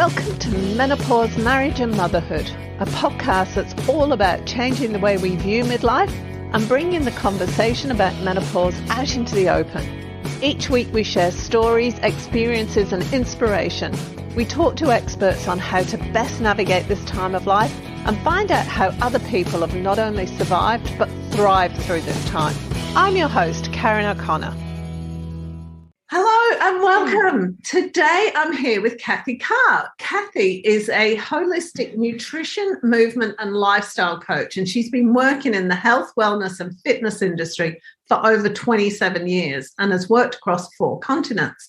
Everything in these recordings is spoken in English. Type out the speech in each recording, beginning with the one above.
Welcome to Menopause, Marriage and Motherhood, a podcast that's all about changing the way we view midlife and bringing the conversation about menopause out into the open. Each week we share stories, experiences and inspiration. We talk to experts on how to best navigate this time of life and find out how other people have not only survived but thrived through this time. I'm your host, Karen O'Connor. Hello and welcome. Today I'm here with Kathy Carr. Kathy is a holistic nutrition, movement and lifestyle coach, and she's been working in the health, wellness and fitness industry for over 27 years and has worked across 4 continents.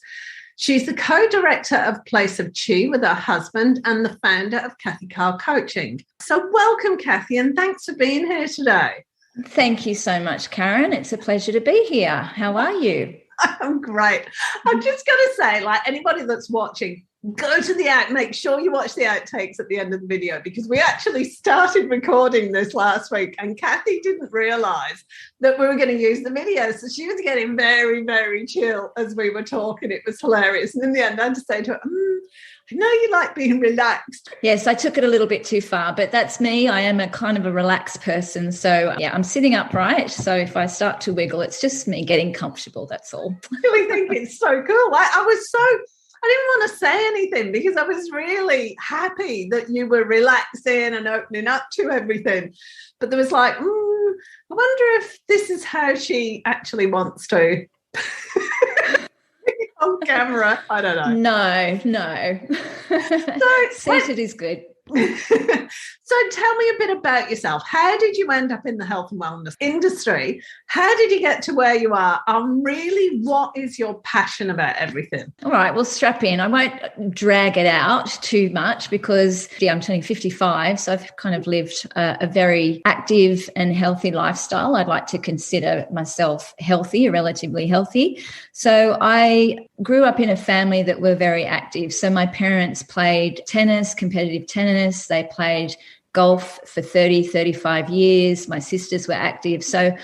She's the co-director of Place of Chi with her husband and the founder of Kathy Carr Coaching. So welcome, Kathy, and thanks for being here today. Thank you so much, Karen. It's a pleasure to be here. How are you? I'm great. I'm just going to say, like, anybody that's watching, go to make sure you watch the outtakes at the end of the video, because we actually started recording this last week and Kathy didn't realise that we were going to use the video. So she was getting very, very chill as we were talking. It was hilarious. And in the end, I had to say to her, I know you like being relaxed. Yes, I took it a little bit too far, but that's me. I am a kind of a relaxed person. So, yeah, I'm sitting upright. So if I start to wiggle, it's just me getting comfortable. That's all. I really think it's so cool. I didn't want to say anything because I was really happy that you were relaxing and opening up to everything. But there was like, I wonder if this is how she actually wants to. On camera, I don't know. No. Seated is good. So tell me a bit about yourself. How did you end up in the health and wellness industry? How did you get to where you are? Really, what is your passion about everything? All right, well, strap in. I won't drag it out too much because I'm turning 55, so I've kind of lived a very active and healthy lifestyle. I'd like to consider myself healthy, relatively healthy. So I grew up in a family that were very active. So my parents played tennis, competitive tennis. They played golf for 35 years. My sisters were active. So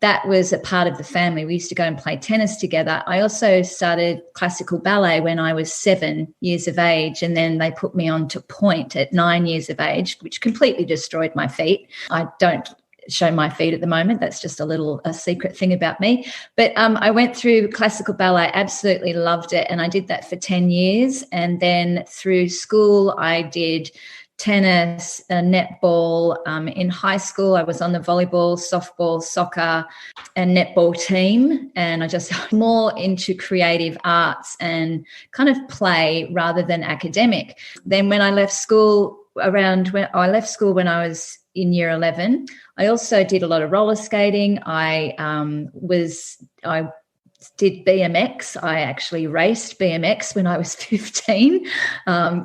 that was a part of the family. We used to go and play tennis together. I also started classical ballet when I was 7 years of age, and then they put me on to pointe at 9 years of age, which completely destroyed my feet. I don't show my feet at the moment. That's just a secret thing about me. But I went through classical ballet, absolutely loved it. And I did that for 10 years. And then through school, I did tennis, netball. In high school, I was on the volleyball, softball, soccer and netball team. And I just more into creative arts and kind of play rather than academic. Then when I left school, when I was in year 11, I also did a lot of roller skating. I did BMX. I actually raced BMX when I was 15,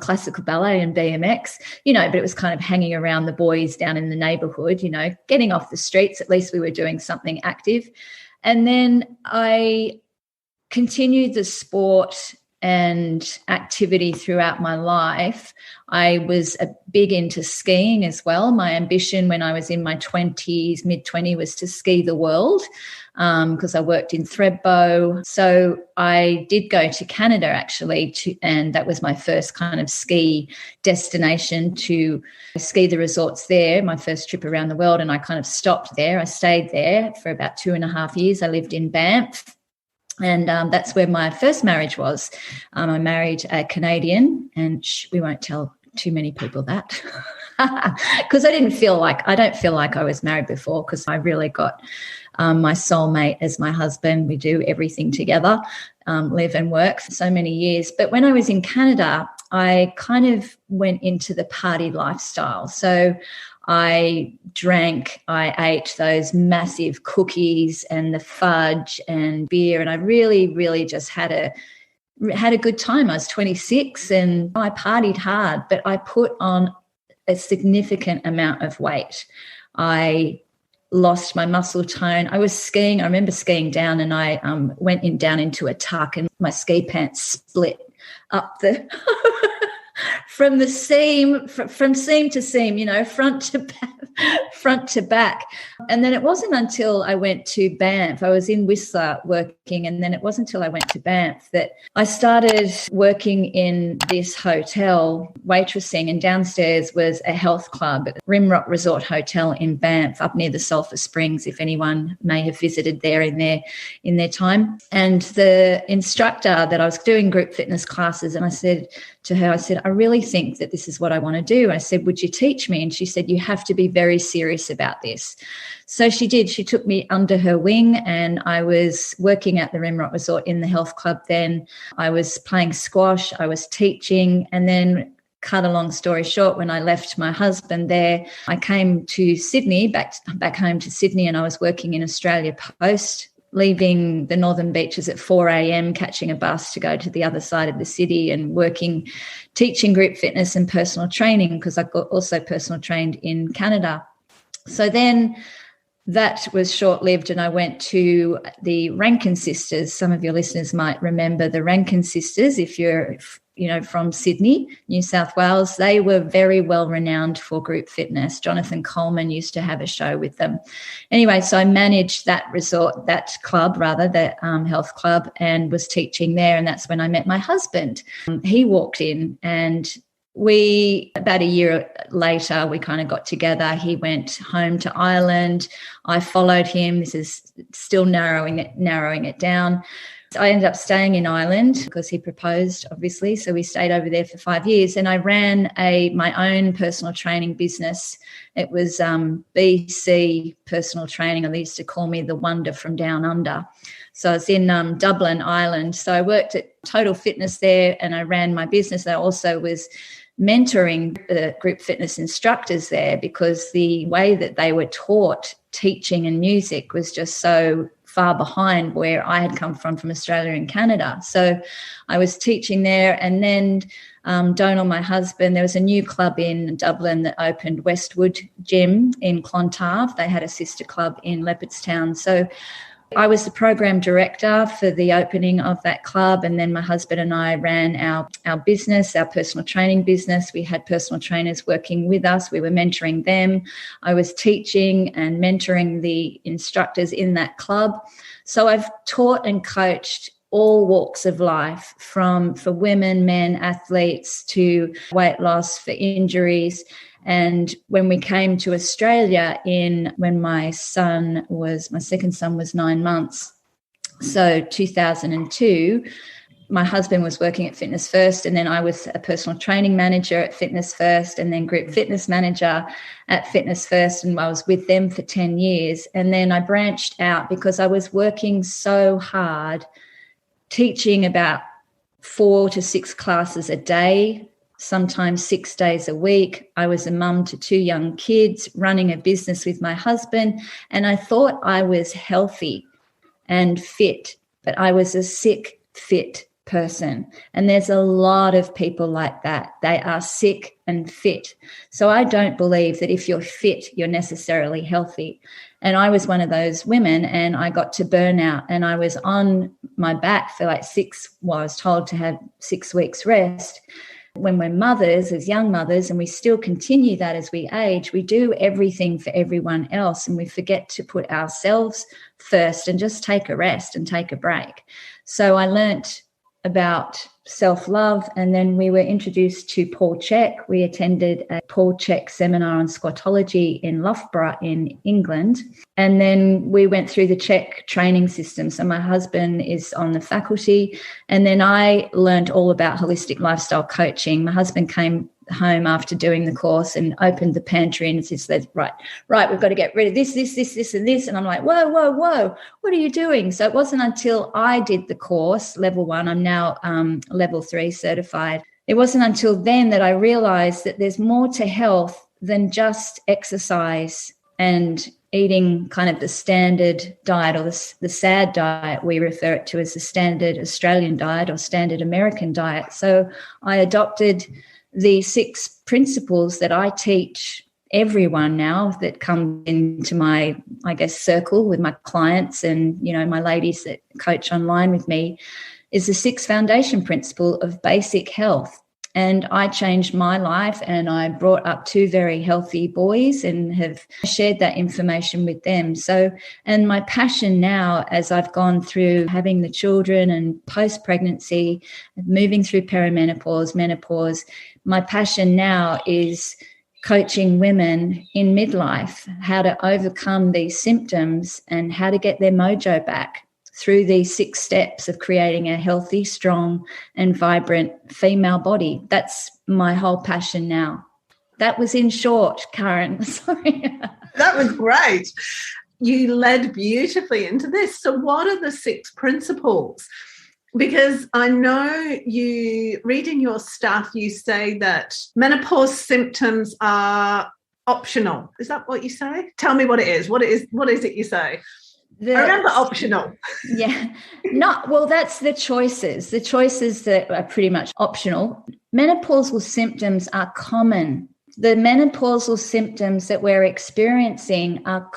classical ballet and BMX, but it was kind of hanging around the boys down in the neighborhood, getting off the streets. At least we were doing something active. And then I continued the sport and activity throughout my life. I was big into skiing as well. My ambition when I was in my 20s, mid-20s, was to ski the world because I worked in Thredbo. So I did go to Canada actually, and that was my first kind of ski destination, to ski the resorts there, my first trip around the world, and I kind of stopped there. I stayed there for about 2.5 years. I lived in Banff. And that's where my first marriage was. I married a Canadian, and we won't tell too many people that because I don't feel like I was married before, because I really got my soulmate as my husband. We do everything together, live and work for so many years. But when I was in Canada, I kind of went into the party lifestyle. So I drank, I ate those massive cookies and the fudge and beer, and I really, really just had a good time. I was 26 and I partied hard, but I put on a significant amount of weight. I lost my muscle tone. I was skiing. I remember skiing down, and I went down into a tuck, and my ski pants split up the from the seam, from seam to seam, you know, front to back. And then it wasn't until I went to Banff, I was in Whistler working, and then it wasn't until I went to Banff that I started working in this hotel, waitressing, and downstairs was a health club, Rimrock Resort Hotel in Banff, up near the Sulphur Springs, if anyone may have visited there in their time. And the instructor that I was doing group fitness classes, and I said to her, I really think that this is what I want to do. I said, would you teach me? And she said, you have to be very serious about this. So she did. She took me under her wing, and I was working at the Rimrock Resort in the health club then. I was playing squash, I was teaching, and then, cut a long story short, when I left my husband there, I came to Sydney, back home to Sydney, and I was working in Australia Post, leaving the northern beaches at 4 a.m, catching a bus to go to the other side of the city, and working, teaching group fitness and personal training, because I got also personal trained in Canada. So then that was short-lived, and I went to the Rankin sisters. Some of your listeners might remember the Rankin sisters. If you're, from Sydney, New South Wales, they were very well renowned for group fitness. Jonathan Coleman used to have a show with them. Anyway, so I managed that health club, and was teaching there, and that's when I met my husband. He walked in, and about a year later, we kind of got together. He went home to Ireland. I followed him. This is still narrowing it down. So I ended up staying in Ireland because he proposed, obviously. So we stayed over there for 5 years, and I ran my own personal training business. It was BC Personal Training, and they used to call me the Wonder from Down Under. So I was in Dublin, Ireland. So I worked at Total Fitness there, and I ran my business. I also was mentoring group fitness instructors there, because the way that they were taught teaching and music was just so far behind where I had come from Australia and Canada. So I was teaching there, and then Donal, my husband, there was a new club in Dublin that opened, Westwood Gym in Clontarf. They had a sister club in Leopardstown. So I was the program director for the opening of that club, and then my husband and I ran our business, our personal training business. We had personal trainers working with us. We were mentoring them. I was teaching and mentoring the instructors in that club. So I've taught and coached all walks of life, for women, men, athletes, to weight loss, for injuries. And when we came to Australia when my second son was 9 months, so 2002, my husband was working at Fitness First, and then I was a personal training manager at Fitness First, and then group fitness manager at Fitness First, and I was with them for 10 years. And then I branched out because I was working so hard, teaching about 4 to 6 classes a day, sometimes 6 days a week. I was a mum to 2 young kids, running a business with my husband, and I thought I was healthy and fit, but I was a sick, fit person. And there's a lot of people like that. They are sick and fit. So I don't believe that if you're fit, you're necessarily healthy. And I was one of those women, and I got to burnout, and I was on my back for I was told to have 6 weeks rest. When we're mothers, as young mothers, and we still continue that as we age, we do everything for everyone else, and we forget to put ourselves first and just take a rest and take a break. So I learnt about self-love, and then we were introduced to Paul Chek. We attended a Paul Chek seminar on squatology in Loughborough in England, and then we went through the Chek training system. So my husband is on the faculty, and then I learned all about holistic lifestyle coaching. My husband came home after doing the course and opened the pantry and said, right, we've got to get rid of this, and this. And I'm like, whoa, what are you doing? So it wasn't until I did the course, level 1, I'm now level 3 certified. It wasn't until then that I realized that there's more to health than just exercise and eating kind of the standard diet, or the SAD diet. We refer it to as the standard Australian diet or standard American diet. So I adopted the 6 principles that I teach everyone now that come into my, circle with my clients and, my ladies that coach online with me, is the 6 foundation principle of basic health. And I changed my life, and I brought up two very healthy boys and have shared that information with them. So, and my passion now, as I've gone through having the children and post-pregnancy, moving through perimenopause, menopause, my passion now is coaching women in midlife how to overcome these symptoms and how to get their mojo back through these 6 steps of creating a healthy, strong, and vibrant female body. That's my whole passion now. That was in short, Karen. Sorry. That was great. You led beautifully into this. So what are the 6 principles? Because I know you read in your stuff, you say that menopause symptoms are optional. Is that what you say? Tell me what it is. What is it you say? I remember optional. Yeah. That's the choices. The choices that are pretty much optional. Menopausal symptoms are common. The menopausal symptoms that we're experiencing are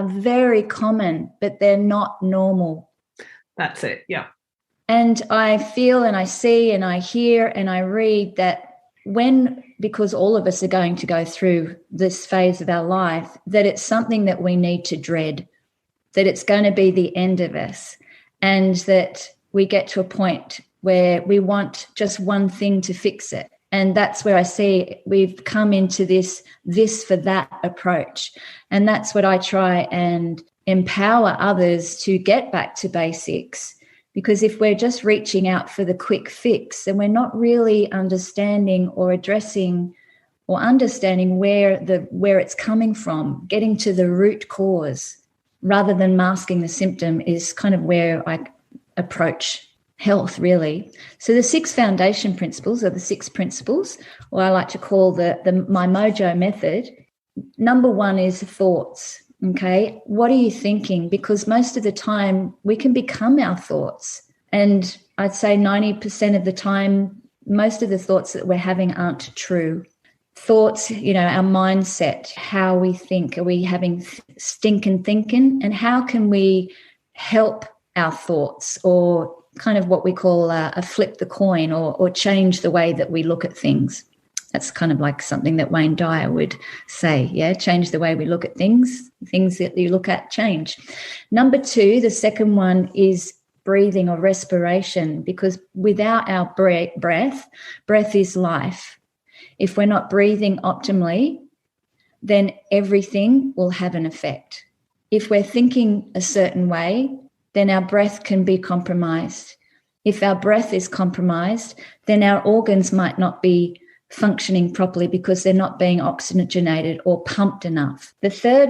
very common, but they're not normal. That's it. Yeah. And I feel and I see and I hear and I read that because all of us are going to go through this phase of our life, that it's something that we need to dread, that it's going to be the end of us, and that we get to a point where we want just one thing to fix it. And that's where I see we've come into this for that approach. And that's what I try and empower others to get back to basics. Because if we're just reaching out for the quick fix, then we're not really understanding or addressing or understanding where it's coming from, getting to the root cause rather than masking the symptom is kind of where I approach health, really. So the 6 foundation principles are the 6 principles, or I like to call my mojo method. Number 1 is thoughts. Okay, what are you thinking? Because most of the time we can become our thoughts. And I'd say 90% of the time, most of the thoughts that we're having aren't true. Thoughts, our mindset, how we think. Are we having stinking thinking? And how can we help our thoughts, or kind of what we call a flip the coin, or change the way that we look at things? That's kind of like something that Wayne Dyer would say, change the way we look at things. Things that you look at change. Number 2, the second one is breathing or respiration, because without our breath is life. If we're not breathing optimally, then everything will have an effect. If we're thinking a certain way, then our breath can be compromised. If our breath is compromised, then our organs might not be functioning properly because they're not being oxygenated or pumped enough. The third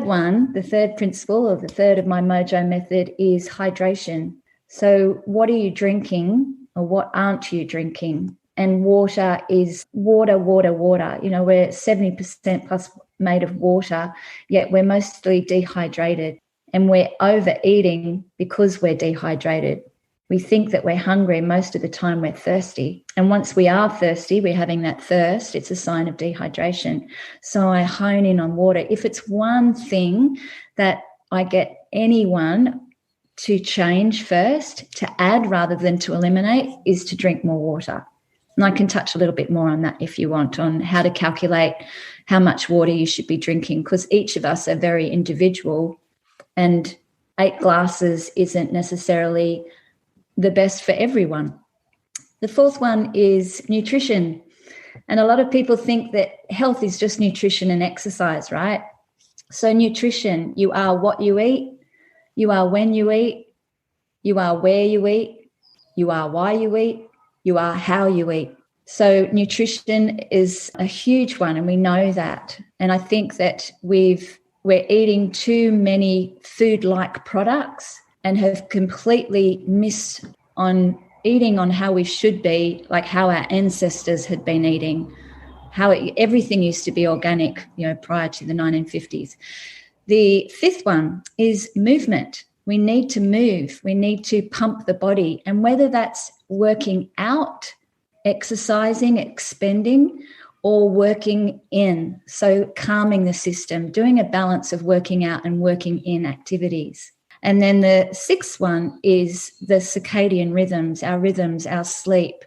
principle, or the third of my mojo method, is hydration. So what are you drinking, or what aren't you drinking? And water is water. We're 70% plus made of water, yet we're mostly dehydrated, and we're overeating because we're dehydrated. We think that we're hungry. Most of the time we're thirsty. And once we are thirsty, we're having that thirst, it's a sign of dehydration. So I hone in on water. If it's one thing that I get anyone to change first, to add rather than to eliminate, is to drink more water. And I can touch a little bit more on that if you want, on how to calculate how much water you should be drinking, because each of us are very individual, and 8 glasses isn't necessarily the best for everyone. The fourth one is nutrition. And a lot of people think that health is just nutrition and exercise, right? So nutrition, you are what you eat, you are when you eat, you are where you eat, you are why you eat, you are how you eat. So nutrition is a huge one, and we know that. And I think that we're eating too many food-like products and have completely missed on eating on how we should be, like how our ancestors had been eating, everything used to be organic, prior to the 1950s. The fifth one is movement. We need to move. We need to pump the body. And whether that's working out, exercising, expending, or working in, so calming the system, doing a balance of working out and working in activities. And then the sixth one is the circadian rhythms, our sleep,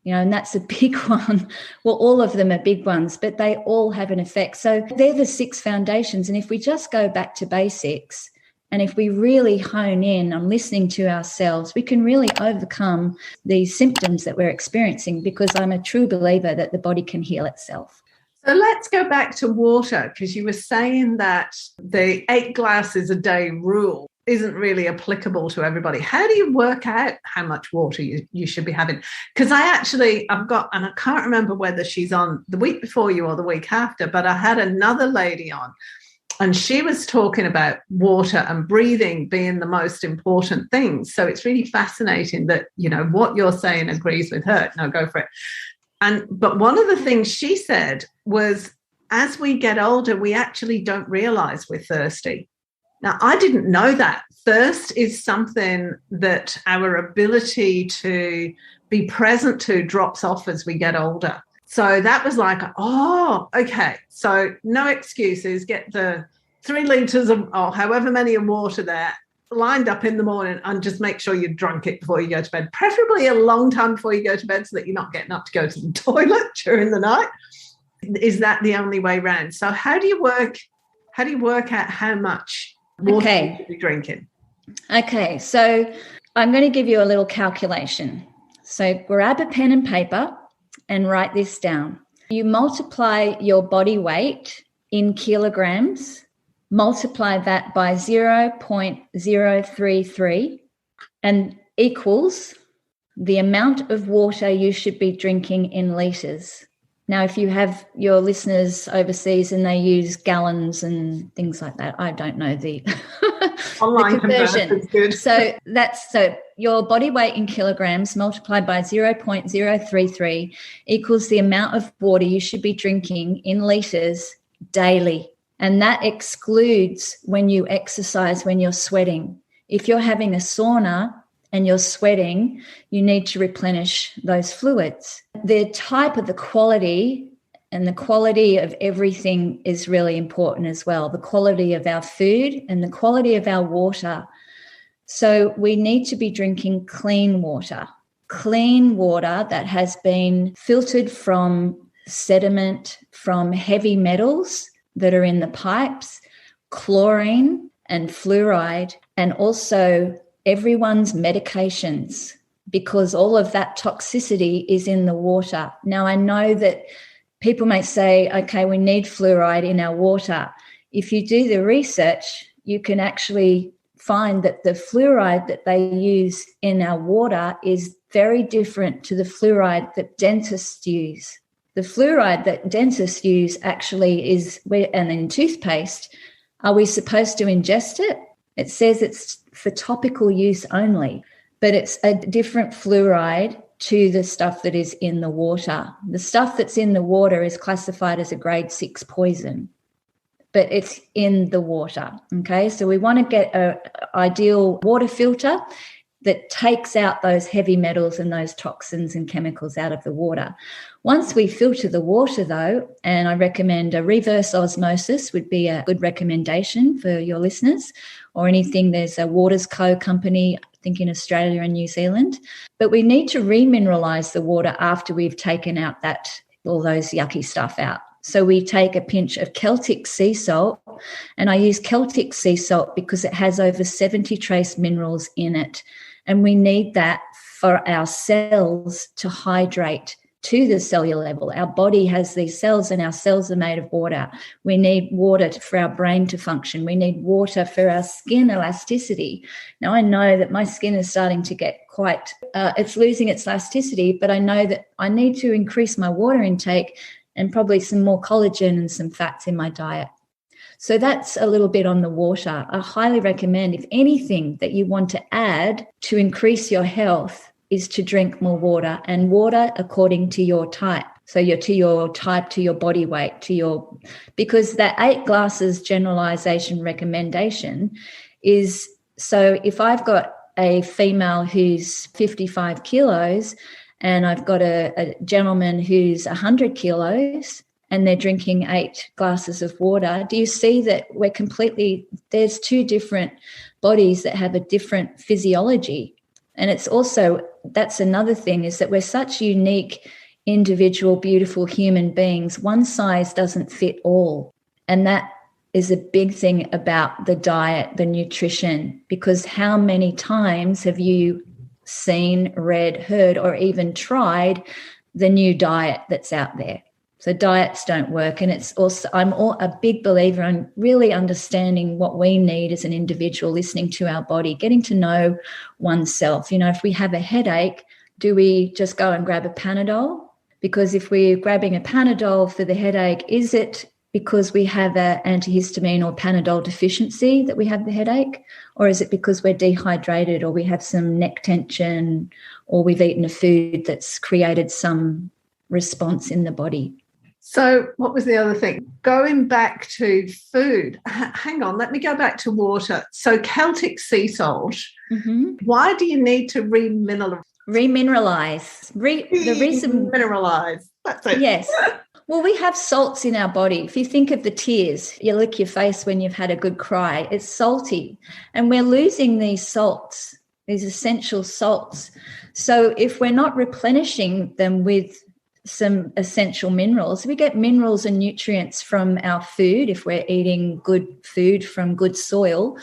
and that's a big one. Well, all of them are big ones, but they all have an effect. So they're the 6 foundations. And if we just go back to basics, and if we really hone in on listening to ourselves, we can really overcome these symptoms that we're experiencing, because I'm a true believer that the body can heal itself. So let's go back to water, because you were saying that the 8 glasses a day rule isn't really applicable to everybody. How do you work out how much water you should be having? Because I've got, and I can't remember whether she's on the week before you or the week after, but I had another lady on, and she was talking about water and breathing being the most important things. So it's really fascinating that, what you're saying agrees with her. No, go for it. But one of the things she said was, as we get older, we actually don't realize we're thirsty. Now, I didn't know that. Thirst is something that our ability to be present to drops off as we get older. So that was like, oh, okay. So no excuses. Get the 3 litres or however many of water there lined up in the morning, and just make sure you've drunk it before you go to bed, preferably a long time before you go to bed, so that you're not getting up to go to the toilet during the night. Is that the only way round? So how do you work out how much water you should be drinking? Okay, so I'm going to give you a little calculation. So grab a pen and paper and write this down. You multiply your body weight in kilograms, multiply that by 0.033, and equals the amount of water you should be drinking in litres. Now, if you have your listeners overseas and they use gallons and things like that, I don't know the, online the conversion. Is good. So your body weight in kilograms multiplied by 0.033 equals the amount of water you should be drinking in litres daily. And that excludes when you exercise, when you're sweating. If you're having a sauna and you're sweating, you need to replenish those fluids. The type of the quality and the quality of everything is really important as well. The quality of our food and the quality of our water. So we need to be drinking clean water that has been filtered from sediment, from heavy metals that are in the pipes, chlorine and fluoride, and also everyone's medications, because all of that toxicity is in the water. Now, I know that people may say, okay, we need fluoride in our water. If you do the research, you can actually find that the fluoride that they use in our water is very different to the fluoride that dentists use. The fluoride that dentists use actually is, and in toothpaste, are we supposed to ingest it? It says it's for topical use only, but it's a different fluoride to the stuff that is in the water. The stuff that's in the water is classified as a grade 6 poison, but it's in the water, okay? So we want to get an ideal water filter that takes out those heavy metals and those toxins and chemicals out of the water. Once we filter the water, though, and I recommend a reverse osmosis would be a good recommendation for your listeners, or anything. There's a Waters Co. company, I think in Australia and New Zealand. But we need to remineralise the water after we've taken out all those yucky stuff out. So we take a pinch of Celtic sea salt, and I use Celtic sea salt because it has over 70 trace minerals in it. And we need that for our cells to hydrate to the cellular level. Our body has these cells, and our cells are made of water. We need water for our brain to function. We need water for our skin elasticity. Now, I know that my skin is starting to get it's losing its elasticity, but I know that I need to increase my water intake and probably some more collagen and some fats in my diet. So that's a little bit on the water. I highly recommend, if anything that you want to add to increase your health, is to drink more water, and water according to your type. So to your type, to your body weight, because that 8 glasses generalization recommendation is, so if I've got a female who's 55 kilos and I've got a gentleman who's 100 kilos, and they're drinking 8 glasses of water, do you see that there's 2 different bodies that have a different physiology? And it's also, that's another thing, is that we're such unique, individual, beautiful human beings. One size doesn't fit all. And that is a big thing about the diet, the nutrition, because how many times have you seen, read, heard, or even tried the new diet that's out there? So diets don't work. And it's also, I'm a big believer in really understanding what we need as an individual, listening to our body, getting to know oneself. You know, if we have a headache, do we just go and grab a Panadol? Because if we're grabbing a Panadol for the headache, is it because we have an antihistamine or Panadol deficiency that we have the headache? Or is it because we're dehydrated, or we have some neck tension, or we've eaten a food that's created some response in the body? So what was the other thing? Going back to food. Hang on, let me go back to water. So Celtic sea salt, why do you need to remineralize? The reason... Remineralize. That's it. Yes. Well, we have salts in our body. If you think of the tears, you lick your face when you've had a good cry, it's salty. And we're losing these salts, these essential salts. So if we're not replenishing them with some essential minerals, we get minerals and nutrients from our food if we're eating good food from good soil.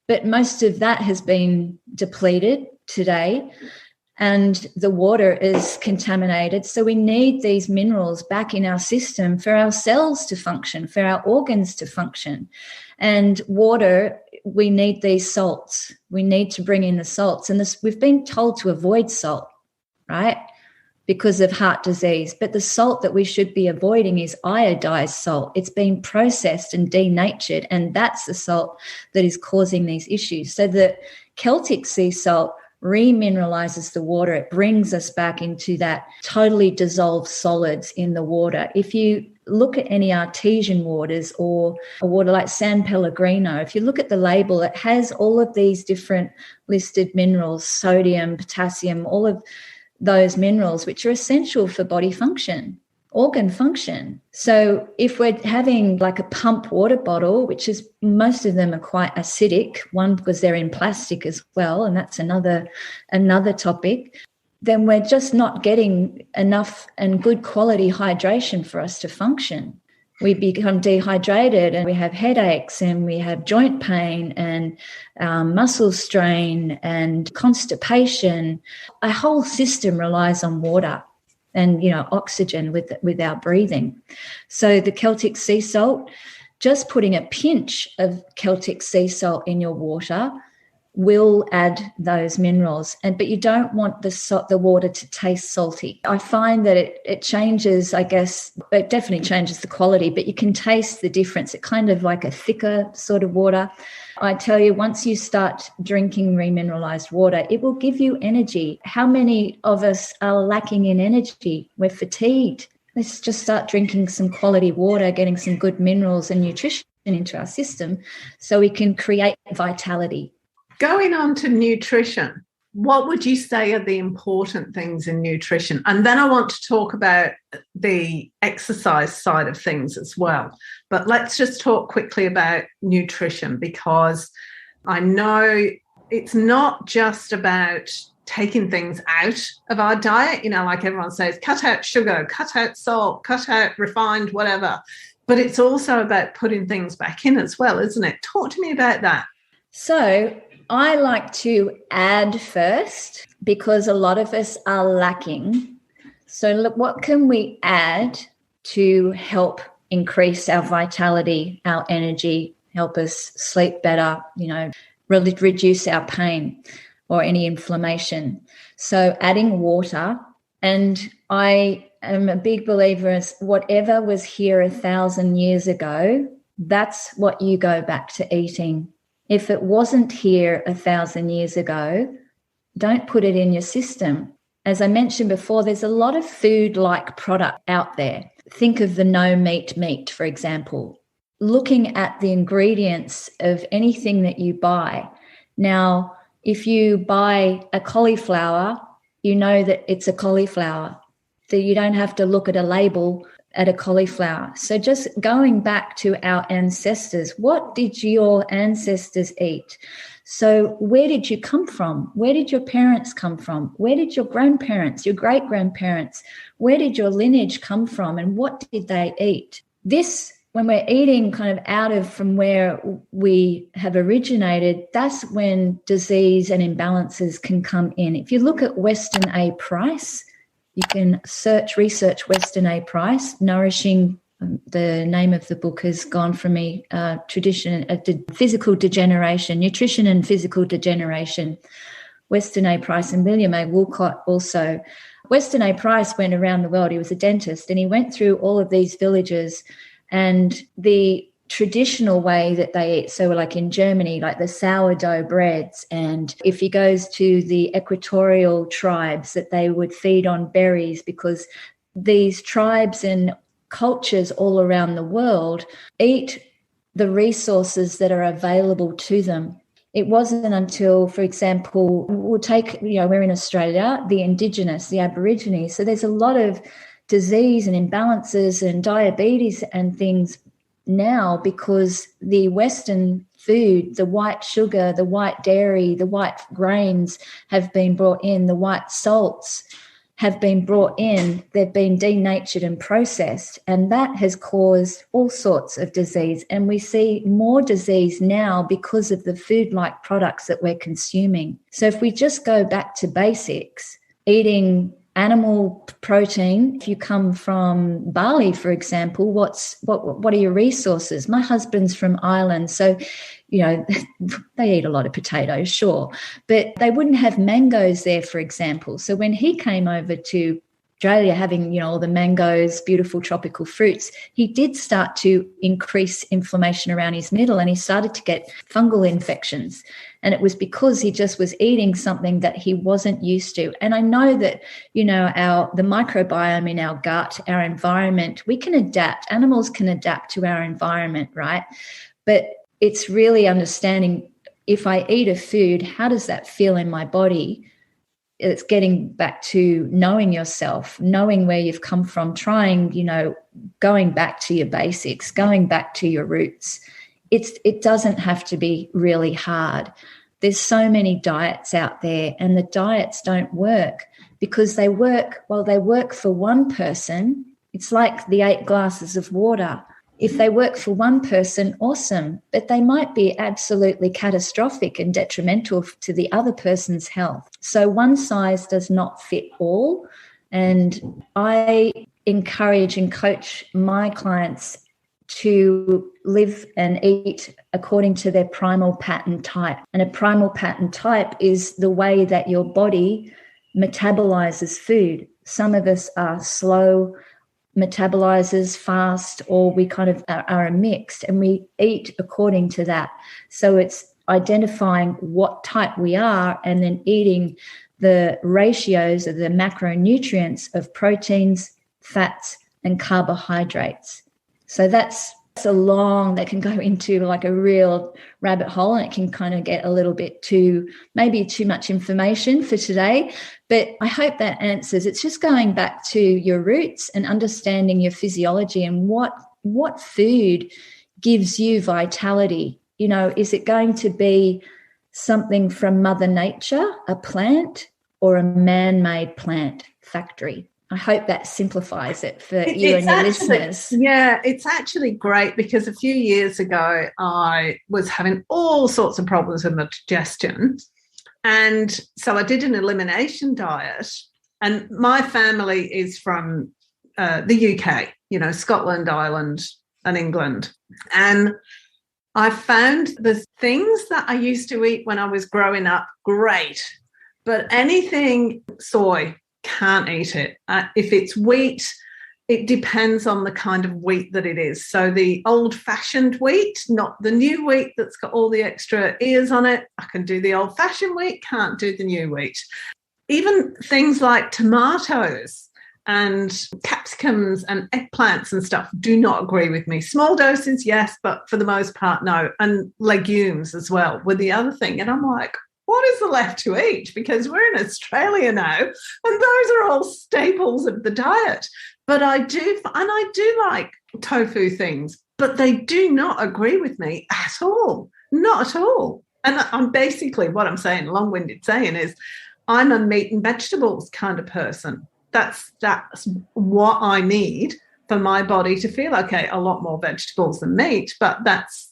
But most of that has been depleted today, and the water is contaminated. So we need these minerals back in our system for our cells to function, for our organs to function. And water, we need these salts. We need to bring in the salts. And we've been told to avoid salt, right, because of heart disease. But the salt that we should be avoiding is iodized salt. It's been processed and denatured, and that's the salt that is causing these issues. So the Celtic sea salt remineralizes the water. It brings us back into that totally dissolved solids in the water. If you look at any artesian waters or a water like San Pellegrino, if you look at the label, it has all of these different listed minerals, sodium, potassium, all of those minerals, which are essential for body function, organ function. So if we're having like a pump water bottle, which is, most of them are quite acidic, one because they're in plastic as well, and that's another topic, then we're just not getting enough and good quality hydration for us to function. We become dehydrated, and we have headaches, and we have joint pain and muscle strain and constipation. Our whole system relies on water and, you know, oxygen with our breathing. So the Celtic sea salt, just putting a pinch of Celtic sea salt in your water will add those minerals. But you don't want the water to taste salty. I find that it changes, I guess, it definitely changes the quality, but you can taste the difference. It's kind of like a thicker sort of water. I tell you, once you start drinking remineralized water, it will give you energy. How many of us are lacking in energy? We're fatigued. Let's just start drinking some quality water, getting some good minerals and nutrition into our system so we can create vitality. Going on to nutrition, what would you say are the important things in nutrition? And then I want to talk about the exercise side of things as well. But let's just talk quickly about nutrition, because I know it's not just about taking things out of our diet, you know, like everyone says, cut out sugar, cut out salt, cut out refined, whatever. But it's also about putting things back in as well, isn't it? Talk to me about that. So I like to add first, because a lot of us are lacking. So look, what can we add to help increase our vitality, our energy, help us sleep better, you know, reduce our pain or any inflammation? So adding water. And I am a big believer in whatever was here 1,000 years ago, that's what you go back to eating. If it wasn't here 1,000 years ago, don't put it in your system. As I mentioned before, there's a lot of food-like product out there. Think of the no-meat meat, for example. Looking at the ingredients of anything that you buy. Now, if you buy a cauliflower, you know that it's a cauliflower. So you don't have to look at a label at a cauliflower. So just going back to our ancestors, what did your ancestors eat? So where did you come from? Where did your parents come from? Where did your grandparents, your great-grandparents, where did your lineage come from, and what did they eat? This, when we're eating kind of out of from where we have originated, that's when disease and imbalances can come in. If you look at Weston A. Price, you can research Weston A. Price, Nourishing. The name of the book has gone from me, Physical Degeneration, Nutrition and Physical Degeneration. Weston A. Price and William A. Woolcott also. Weston A. Price went around the world. He was a dentist, and he went through all of these villages and the traditional way that they eat. So like in Germany, like the sourdough breads. And if he goes to the equatorial tribes, that they would feed on berries, because these tribes and cultures all around the world eat the resources that are available to them. It wasn't until, for example, we'll take, we're in Australia, the Indigenous, the Aborigines. So there's a lot of disease and imbalances and diabetes and things now because the Western food, the white sugar, the white dairy, the white grains have been brought in, the white salts have been brought in, they've been denatured and processed, and that has caused all sorts of disease. And we see more disease now because of the food-like products that we're consuming. So if we just go back to basics, eating animal protein, if you come from Bali, for example, what are your resources? My husband's from Ireland, so they eat a lot of potatoes, sure, but they wouldn't have mangoes there, for example. So when he came over to Australia, having all the mangoes, beautiful tropical fruits, he did start to increase inflammation around his middle, and he started to get fungal infections. And it was because he just was eating something that he wasn't used to. And I know that, the microbiome in our gut, our environment, we can adapt. Animals can adapt to our environment, right? But it's really understanding, if I eat a food, how does that feel in my body? It's getting back to knowing yourself, knowing where you've come from, trying, going back to your basics, going back to your roots. It doesn't have to be really hard. There's so many diets out there, and the diets don't work because they work for one person. It's like the 8 glasses of water. If they work for one person, awesome, but they might be absolutely catastrophic and detrimental to the other person's health. So one size does not fit all. And I encourage and coach my clients to live and eat according to their primal pattern type. And a primal pattern type is the way that your body metabolizes food. Some of us are slow metabolizers, fast, or we kind of are a mixed, and we eat according to that. So it's identifying what type we are and then eating the ratios of the macronutrients of proteins, fats, and carbohydrates. So that's that can go into like a real rabbit hole, and it can kind of get a little bit maybe too much information for today. But I hope that answers. It's just going back to your roots and understanding your physiology and what food gives you vitality. Is it going to be something from Mother Nature, a plant, or a man-made plant factory? I hope that simplifies it for you and your listeners. Yeah, it's actually great because a few years ago I was having all sorts of problems with my digestion. And so I did an elimination diet. And my family is from the UK, Scotland, Ireland, and England. And I found the things that I used to eat when I was growing up, great. But anything soy, can't eat it. If it's wheat, it depends on the kind of wheat that it is. So the old-fashioned wheat, not the new wheat that's got all the extra ears on it. I can do the old-fashioned wheat, can't do the new wheat. Even things like tomatoes and capsicums and eggplants and stuff do not agree with me. Small doses, yes, but for the most part, no. And legumes as well were the other thing. And I'm like, what is there left to eat? Because we're in Australia now, and those are all staples of the diet. But I do like tofu things, but they do not agree with me at all. Not at all. And I'm basically, what I'm saying, long-winded saying, is I'm a meat and vegetables kind of person. That's what I need for my body to feel okay. A lot more vegetables than meat, but that's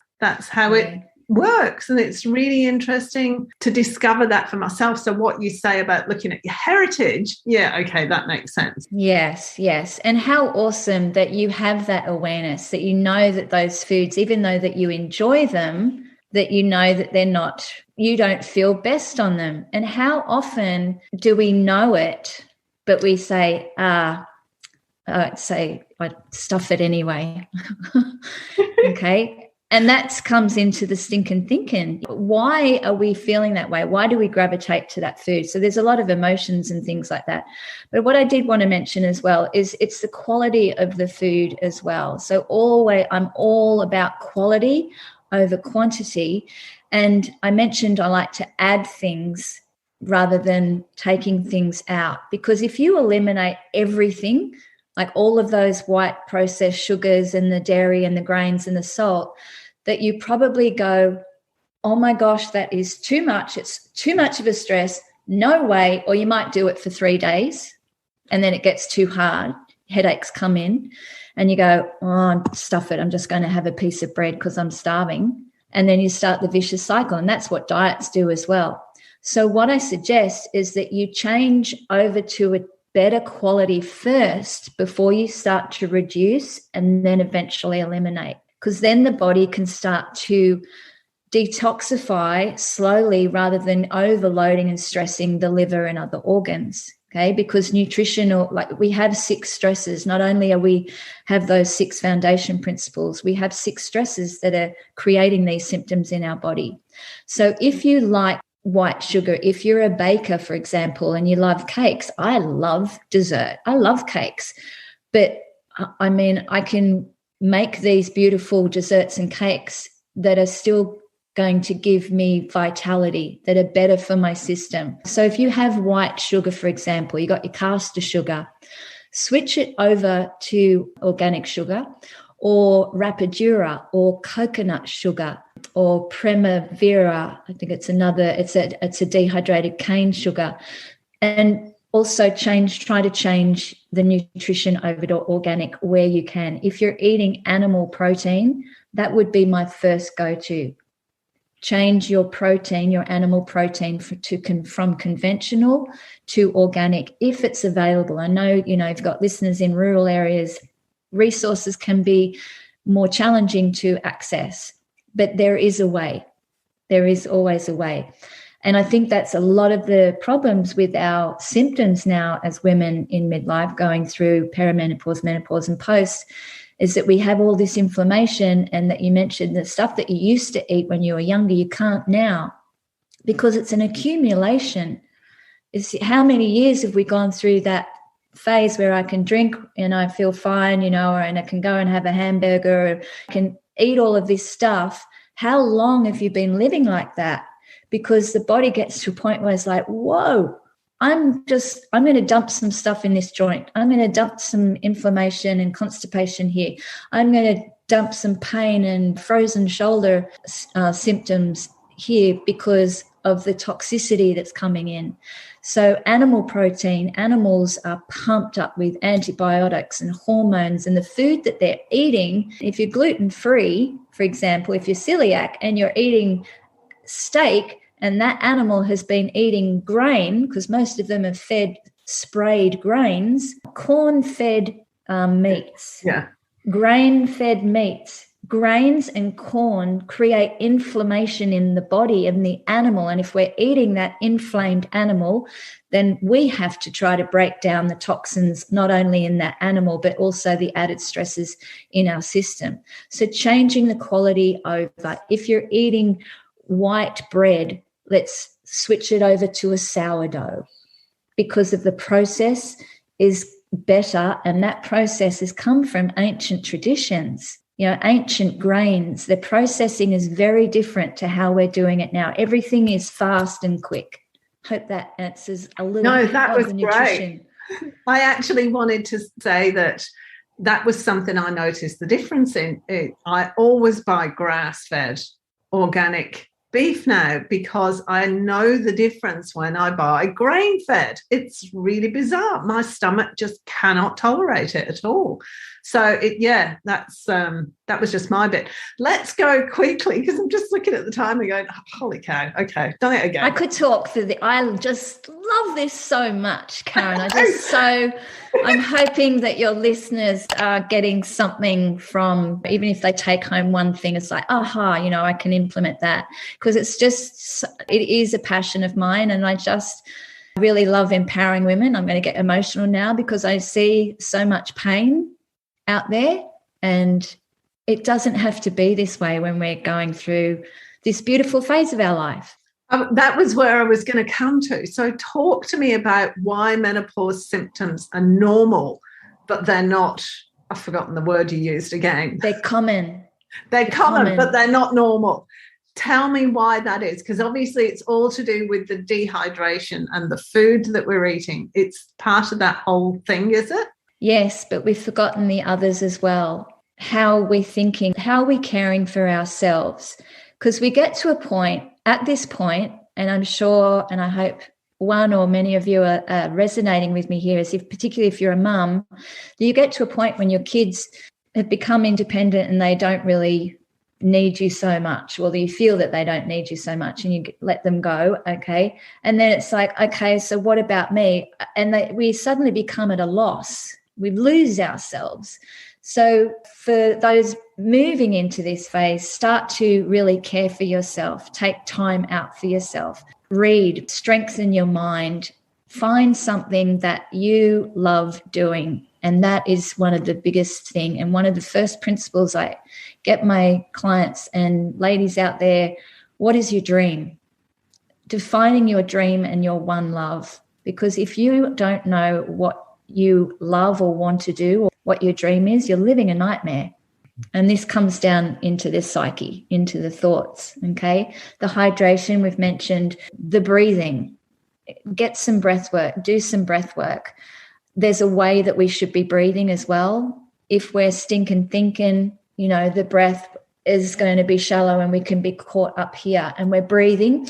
how it works. And it's really interesting to discover that for myself. So what you say about looking at your heritage, yeah, okay, that makes sense. Yes. And how awesome that you have that awareness, that you know that those foods, even though that you enjoy them, that you know that they're not, you don't feel best on them. And how often do we know it, but we say, I stuff it anyway. Okay. And that comes into the stinking thinking. Why are we feeling that way? Why do we gravitate to that food? So there's a lot of emotions and things like that. But what I did want to mention as well is it's the quality of the food as well. So I'm all about quality over quantity. And I mentioned I like to add things rather than taking things out, because if you eliminate everything, like all of those white processed sugars and the dairy and the grains and the salt, that you probably go, oh my gosh, that is too much. It's too much of a stress. No way. Or you might do it for 3 days and then it gets too hard. Headaches come in and you go, oh, stuff it. I'm just going to have a piece of bread because I'm starving. And then you start the vicious cycle. And that's what diets do as well. So what I suggest is that you change over to a better quality first before you start to reduce and then eventually eliminate, because then the body can start to detoxify slowly rather than overloading and stressing the liver and other organs. Okay, because nutritional, like we have 6 stresses. Not only are we have those 6 foundation principles, we have 6 stresses that are creating these symptoms in our body. So if you like white sugar, if you're a baker, for example, and you love cakes, I love dessert. I love cakes. But I mean, I can make these beautiful desserts and cakes that are still going to give me vitality, that are better for my system. So if you have white sugar, for example, you got your caster sugar, switch it over to organic sugar or Rapadura or coconut sugar or Primavera. I think it's a dehydrated cane sugar. And also try to change the nutrition over to organic where you can. If you're eating animal protein, that would be my first go-to. Change your protein, your animal protein from conventional to organic if it's available. I know, you've got listeners in rural areas. Resources can be more challenging to access, but there is a way. There is always a way. And I think that's a lot of the problems with our symptoms now as women in midlife going through perimenopause, menopause and post, is that we have all this inflammation, and that you mentioned the stuff that you used to eat when you were younger, you can't now because it's an accumulation. It's how many years have we gone through that phase where I can drink and I feel fine, and I can go and have a hamburger, or I can eat all of this stuff. How long have you been living like that? Because the body gets to a point where it's like, whoa, I'm going to dump some stuff in this joint. I'm going to dump some inflammation and constipation here. I'm going to dump some pain and frozen shoulder symptoms here because of the toxicity that's coming in. So animal protein, animals are pumped up with antibiotics and hormones, and the food that they're eating, if you're gluten-free, for example, if you're celiac and you're eating steak, and that animal has been eating grain, because most of them are fed sprayed grains, corn-fed meats, grain-fed meats. Grains and corn create inflammation in the body of the animal. And if we're eating that inflamed animal, then we have to try to break down the toxins, not only in that animal, but also the added stresses in our system. So changing the quality over. If you're eating white bread, let's switch it over to a sourdough, because of the process is better, and that process has come from ancient traditions. Ancient grains, the processing is very different to how we're doing it now. Everything is fast and quick. Hope that answers a little bit of the nutrition. Great. I actually wanted to say that was something I noticed the difference in. I always buy grass-fed organic beef now because I know the difference when I buy grain-fed. It's really bizarre. My stomach just cannot tolerate it at all. So that was just my bit. Let's go quickly because I'm just looking at the time and going, holy cow, okay, done it again. I could talk I just love this so much, Karen. I'm hoping that your listeners are getting something from, even if they take home one thing, it's like, aha, I can implement that, because it is a passion of mine, and I just really love empowering women. I'm going to get emotional now because I see so much pain out there, and it doesn't have to be this way when we're going through this beautiful phase of our life. That was where I was going to come to. So talk to me about why menopause symptoms are normal, but they're not, I've forgotten the word you used again. They're common. They're common, but they're not normal. Tell me why that is, because obviously it's all to do with the dehydration and the food that we're eating. It's part of that whole thing, is it? Yes, but we've forgotten the others as well. How we're thinking, how we're caring for ourselves. Because we get to a point, at this point, and I'm sure and I hope one or many of you are resonating with me here, particularly if you're a mum, you get to a point when your kids have become independent and they don't really need you so much, or you feel that they don't need you so much, and you let them go, okay? And then it's like, okay, so what about me? And we suddenly become at a loss. We lose ourselves. So for those moving into this phase, start to really care for yourself. Take time out for yourself. Read, strengthen your mind. Find something that you love doing. And that is one of the biggest thing. And one of the first principles I get my clients and ladies out there, what is your dream? Defining your dream and your one love. Because if you don't know what you love or want to do, or what your dream is, you're living a nightmare. And this comes down into the psyche, into the thoughts, okay? The hydration, we've mentioned, the breathing. Get some breath work, do some breath work. There's a way that we should be breathing as well. If we're stinking thinking, the breath is going to be shallow and we can be caught up here, and we're breathing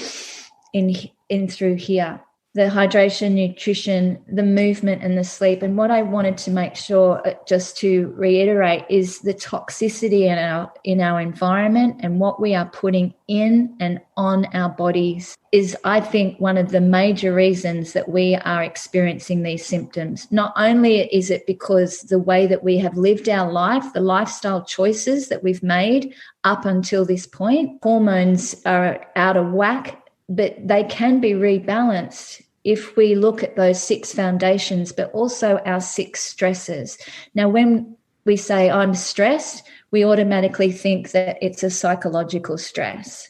in through here. The hydration, nutrition, the movement and the sleep. And what I wanted to make sure, just to reiterate, is the toxicity in our environment and what we are putting in and on our bodies is, I think, one of the major reasons that we are experiencing these symptoms. Not only is it because the way that we have lived our life, the lifestyle choices that we've made up until this point, hormones are out of whack, but they can be rebalanced if we look at those 6 foundations, but also our 6 stresses. Now, when we say I'm stressed, we automatically think that it's a psychological stress.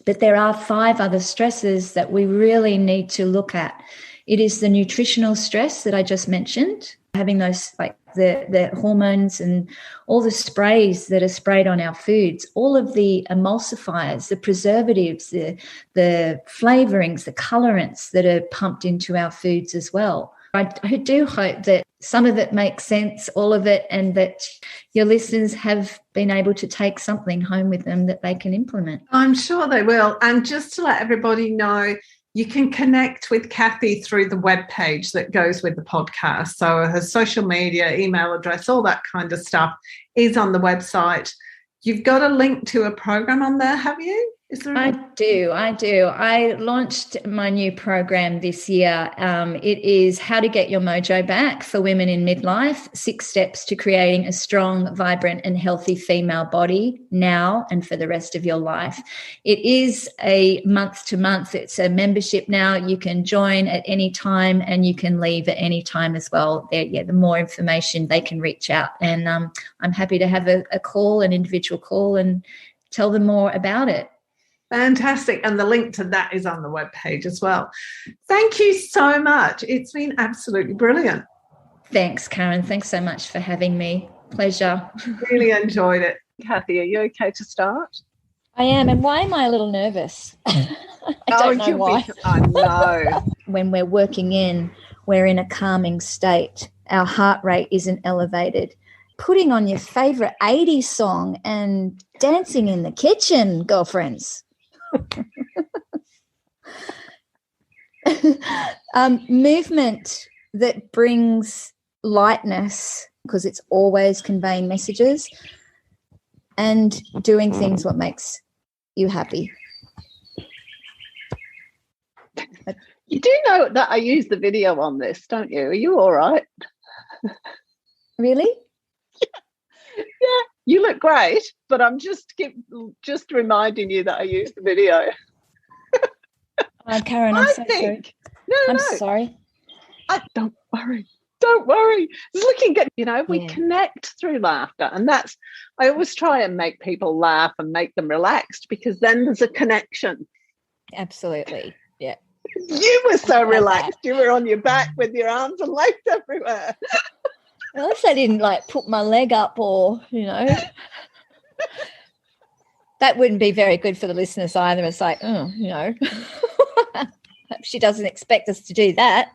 But there are 5 other stresses that we really need to look at. It is the nutritional stress that I just mentioned, having those like the hormones and all the sprays that are sprayed on our foods, all of the emulsifiers, the preservatives, the flavorings, the colorants that are pumped into our foods as well. I do hope that some of it makes sense, all of it, and that your listeners have been able to take something home with them that they can implement. I'm sure they will. And just to let everybody know, you can connect with Kathy through the webpage that goes with the podcast. So her social media, email address, all that kind of stuff is on the website. You've got a link to a program on there, have you? I do. I launched my new program this year. It is How to Get Your Mojo Back for Women in Midlife, 6 Steps to Creating a Strong, Vibrant and Healthy Female Body Now and for the Rest of Your Life. It is a month-to-month. It's a membership now. You can join at any time and you can leave at any time as well. The more information, they can reach out. And I'm happy to have a call, an individual call, and tell them more about it. Fantastic. And the link to that is on the webpage as well. Thank you so much. It's been absolutely brilliant. Thanks, Karen. Thanks so much for having me. Pleasure. Really enjoyed it. Kathy, are you okay to start? I am. And why am I a little nervous? I don't know why. I know. When we're working in, we're in a calming state. Our heart rate isn't elevated. Putting on your favourite 80s song and dancing in the kitchen, girlfriends. Movement that brings lightness, because it's always conveying messages, and doing things what makes you happy. You do know that I use the video on this, don't you? Are you all right? Really? Yeah, you look great, but I'm just reminding you that I use the video. Karen, I'm so sorry. No, sorry. Don't worry. Don't worry. It's looking good. You know, we connect through laughter, and I always try and make people laugh and make them relaxed, because then there's a connection. Absolutely. Yeah. You were so relaxed. You were on your back with your arms and legs everywhere. At least I didn't put my leg up, or, that wouldn't be very good for the listeners either. It's like, she doesn't expect us to do that.